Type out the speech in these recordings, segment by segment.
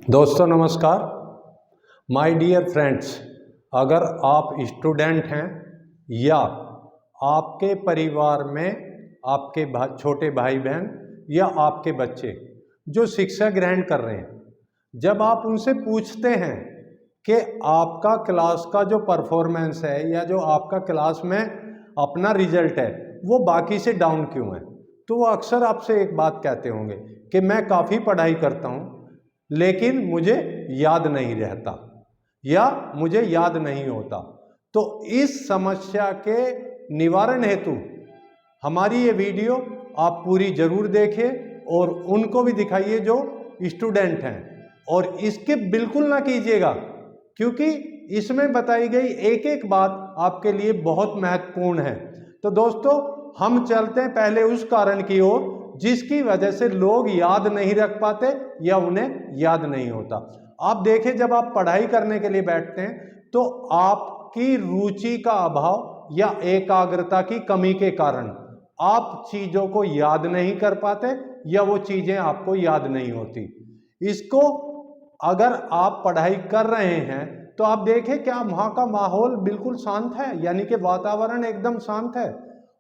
दोस्तों नमस्कार। My dear friends, अगर आप स्टूडेंट हैं या आपके परिवार में आपके छोटे भाई बहन या आपके बच्चे जो शिक्षा ग्रहण कर रहे हैं, जब आप उनसे पूछते हैं कि आपका क्लास का जो परफॉर्मेंस है या जो आपका क्लास में अपना रिजल्ट है वो बाकी से डाउन क्यों है, तो वो अक्सर आपसे एक बात कहते होंगे कि मैं काफ़ी पढ़ाई करता हूँ लेकिन मुझे याद नहीं रहता या मुझे याद नहीं होता। तो इस समस्या के निवारण हेतु हमारी ये वीडियो आप पूरी जरूर देखें और उनको भी दिखाइए जो स्टूडेंट हैं, और इसके बिल्कुल ना कीजिएगा क्योंकि इसमें बताई गई एक एक बात आपके लिए बहुत महत्वपूर्ण है। तो दोस्तों हम चलते हैं पहले उस कारण की ओर जिसकी वजह से लोग याद नहीं रख पाते या उन्हें याद नहीं होता। आप देखें, जब आप पढ़ाई करने के लिए बैठते हैं तो आपकी रुचि का अभाव या एकाग्रता की कमी के कारण आप चीजों को याद नहीं कर पाते या वो चीजें आपको याद नहीं होती। इसको अगर आप पढ़ाई कर रहे हैं तो आप देखें क्या वहां का माहौल बिल्कुल शांत है, यानी कि वातावरण एकदम शांत है।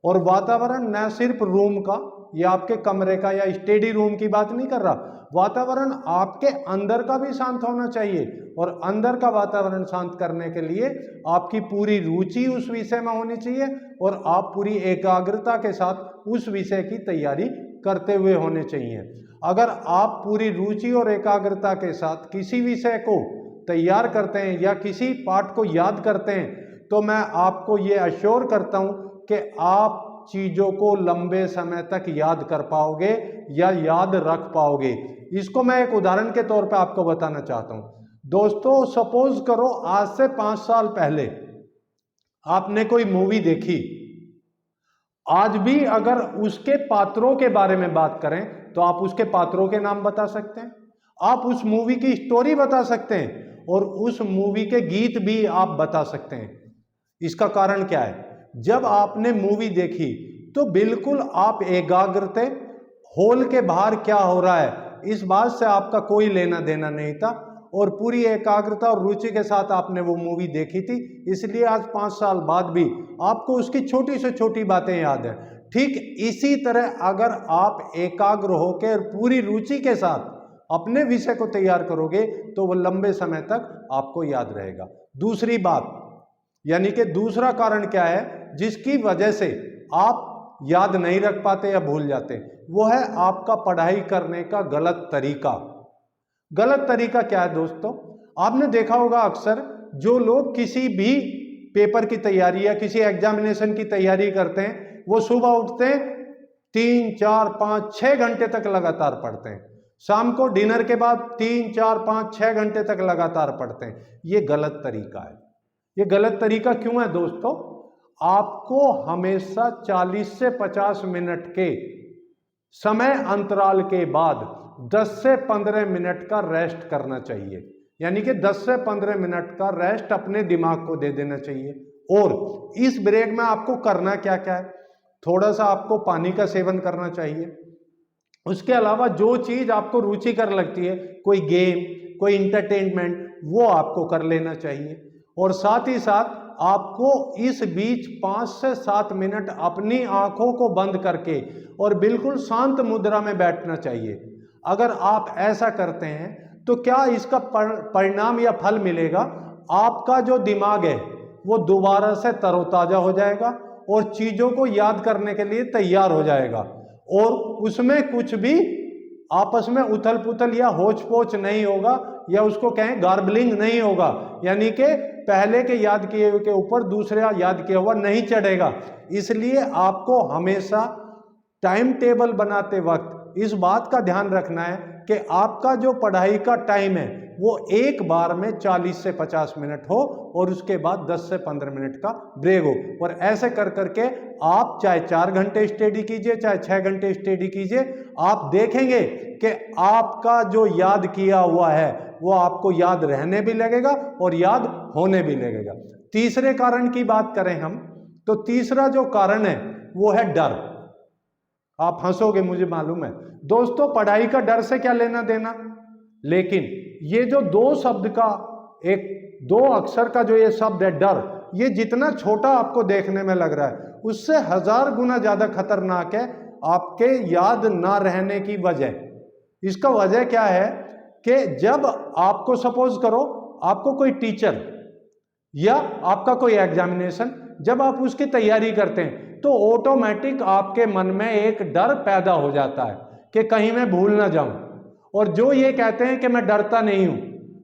और वातावरण न सिर्फ रूम का या आपके कमरे का या स्टडी रूम की बात नहीं कर रहा, वातावरण आपके अंदर का भी शांत होना चाहिए। और अंदर का वातावरण शांत करने के लिए आपकी पूरी रुचि उस विषय में होनी चाहिए और आप पूरी एकाग्रता के साथ उस विषय की तैयारी करते हुए होने चाहिए। अगर आप पूरी रुचि और एकाग्रता के साथ किसी विषय को तैयार करते हैं या किसी पाठ को याद करते हैं तो मैं आपको ये अश्योर करता हूं कि आप चीजों को लंबे समय तक याद कर पाओगे या याद रख पाओगे। इसको मैं एक उदाहरण के तौर पे आपको बताना चाहता हूं। दोस्तों सपोज करो आज से 5 साल पहले आपने कोई मूवी देखी, आज भी अगर उसके पात्रों के बारे में बात करें तो आप उसके पात्रों के नाम बता सकते हैं, आप उस मूवी की स्टोरी बता सकते हैं और उस मूवी के गीत भी आप बता सकते हैं। इसका कारण क्या है? जब आपने मूवी देखी तो बिल्कुल आप एकाग्र थे, हॉल के बाहर क्या हो रहा है इस बात से आपका कोई लेना देना नहीं था और पूरी एकाग्रता और रुचि के साथ आपने वो मूवी देखी थी। इसलिए आज 5 साल बाद भी आपको उसकी छोटी से छोटी बातें याद है। ठीक इसी तरह अगर आप एकाग्र होकर पूरी रुचि के साथ अपने विषय को तैयार करोगे तो वो लंबे समय तक आपको याद रहेगा। दूसरी बात, यानी कि दूसरा कारण क्या है जिसकी वजह से आप याद नहीं रख पाते या भूल जाते, वो है आपका पढ़ाई करने का गलत तरीका। गलत तरीका क्या है दोस्तों? आपने देखा होगा अक्सर जो लोग किसी भी पेपर की तैयारी या किसी एग्जामिनेशन की तैयारी करते हैं वो सुबह उठते हैं 3, 4, 5, 6 घंटे तक लगातार पढ़ते हैं, शाम को डिनर के बाद 3, 4, 5, 6 घंटे तक लगातार पढ़ते हैं। ये गलत तरीका है। ये गलत तरीका क्यों है दोस्तों? आपको हमेशा 40 से 50 मिनट के समय अंतराल के बाद 10 से 15 मिनट का रेस्ट करना चाहिए, यानी कि 10 से 15 मिनट का रेस्ट अपने दिमाग को दे देना चाहिए। और इस ब्रेक में आपको करना क्या क्या है? थोड़ा सा आपको पानी का सेवन करना चाहिए। उसके अलावा जो चीज आपको रुचिकर लगती है, कोई गेम, कोई इंटरटेनमेंट, वो आपको कर लेना चाहिए। और साथ ही साथ आपको इस बीच 5 से 7 मिनट अपनी आंखों को बंद करके और बिल्कुल शांत मुद्रा में बैठना चाहिए। अगर आप ऐसा करते हैं तो क्या इसका परिणाम या फल मिलेगा? आपका जो दिमाग है वो दोबारा से तरोताजा हो जाएगा और चीजों को याद करने के लिए तैयार हो जाएगा और उसमें कुछ भी आपस में उथल पुथल या होच पोच नहीं होगा या उसको कहें गार्बलिंग नहीं होगा, यानी कि पहले के याद किए हुए के ऊपर दूसरा याद किया हुआ नहीं चढ़ेगा। इसलिए आपको हमेशा टाइम टेबल बनाते वक्त इस बात का ध्यान रखना है कि आपका जो पढ़ाई का टाइम है वो एक बार में 40 से 50 मिनट हो और उसके बाद 10 से 15 मिनट का ब्रेक हो। और ऐसे कर करके आप चाहे 4 घंटे स्टडी कीजिए चाहे 6 घंटे स्टडी कीजिए, आप देखेंगे कि आपका जो याद किया हुआ है वो आपको याद रहने भी लगेगा और याद होने भी लगेगा। तीसरे कारण की बात करें हम तो तीसरा जो कारण है वो है डर। आप हंसोगे मुझे मालूम है दोस्तों, पढ़ाई का डर से क्या लेना देना? लेकिन ये जो दो शब्द का, एक दो अक्षर का जो ये शब्द है डर, ये जितना छोटा आपको देखने में लग रहा है उससे 1000 गुना ज्यादा खतरनाक है आपके याद ना रहने की वजह। इसका वजह क्या है कि जब आपको सपोज करो आपको कोई टीचर या आपका कोई एग्जामिनेशन, जब आप उसकी तैयारी करते हैं तो ऑटोमेटिक आपके मन में एक डर पैदा हो जाता है कि कहीं मैं भूल ना जाऊं। और जो ये कहते हैं कि मैं डरता नहीं हूं,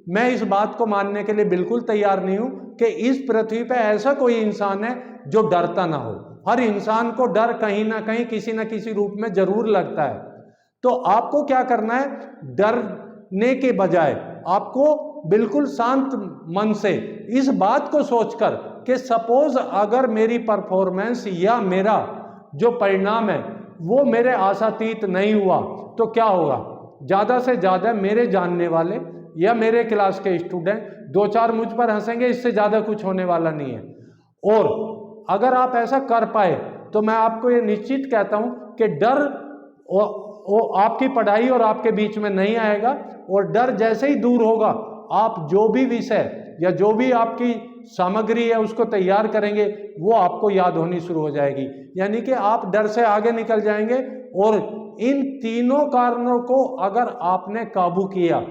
मैं इस बात को मानने के लिए बिल्कुल तैयार नहीं हूं कि इस पृथ्वी पे ऐसा कोई इंसान है जो डरता ना हो। हर इंसान को डर कहीं ना कहीं किसी ना किसी रूप में जरूर लगता है। तो आपको क्या करना है, डरने के बजाय आपको बिल्कुल शांत मन से इस बात को सोचकर कि सपोज अगर मेरी परफॉर्मेंस या मेरा जो परिणाम है वो मेरे आशातीत नहीं हुआ तो क्या होगा, ज़्यादा से ज़्यादा मेरे जानने वाले या मेरे क्लास के स्टूडेंट 2-4 मुझ पर हंसेंगे, इससे ज़्यादा कुछ होने वाला नहीं है। और अगर आप ऐसा कर पाए तो मैं आपको ये निश्चित कहता हूं कि डर आपकी पढ़ाई और आपके बीच में नहीं आएगा। और डर जैसे ही दूर होगा, आप जो भी विषय या जो भी आपकी सामग्री है उसको तैयार करेंगे वो आपको याद होनी शुरू हो जाएगी। यानी कि आप डर से आगे निकल जाएंगे। और इन तीनों कारणों को अगर आपने काबू किया,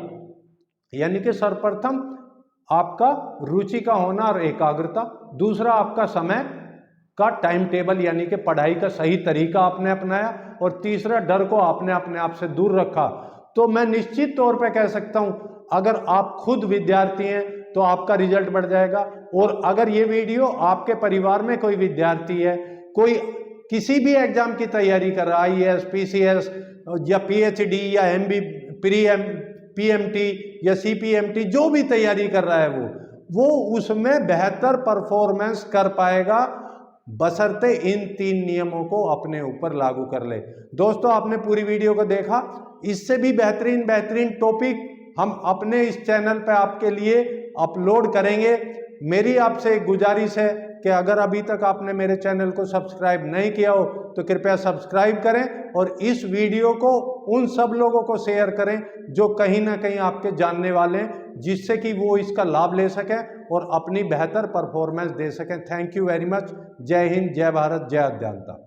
यानी कि सर्वप्रथम आपका रुचि का होना और एकाग्रता, दूसरा आपका समय का टाइम टेबल यानी कि पढ़ाई का सही तरीका आपने अपनाया, और तीसरा डर को आपने अपने आप से दूर रखा, तो मैं निश्चित तौर पे कह सकता हूं अगर आप खुद विद्यार्थी हैं तो आपका रिजल्ट बढ़ जाएगा। और अगर ये वीडियो आपके परिवार में कोई विद्यार्थी है, कोई किसी भी एग्जाम की तैयारी कर रहा है, IAS, PCS या PhD या MB, PMT या CPMT, जो भी तैयारी कर रहा है वो उसमें बेहतर परफॉर्मेंस कर पाएगा बशर्ते इन 3 नियमों को अपने ऊपर लागू कर ले। दोस्तों, आपने पूरी वीडियो को देखा, इससे भी बेहतरीन टॉपिक हम अपने इस चैनल पे आपके लिए अपलोड करेंगे। मेरी आपसे एक गुजारिश है कि अगर अभी तक आपने मेरे चैनल को सब्सक्राइब नहीं किया हो तो कृपया सब्सक्राइब करें और इस वीडियो को उन सब लोगों को शेयर करें जो कहीं ना कहीं आपके जानने वाले हैं, जिससे कि वो इसका लाभ ले सकें और अपनी बेहतर परफॉर्मेंस दे सकें। Thank you very much. जय हिंद, जय भारत, जय अज्ञानता।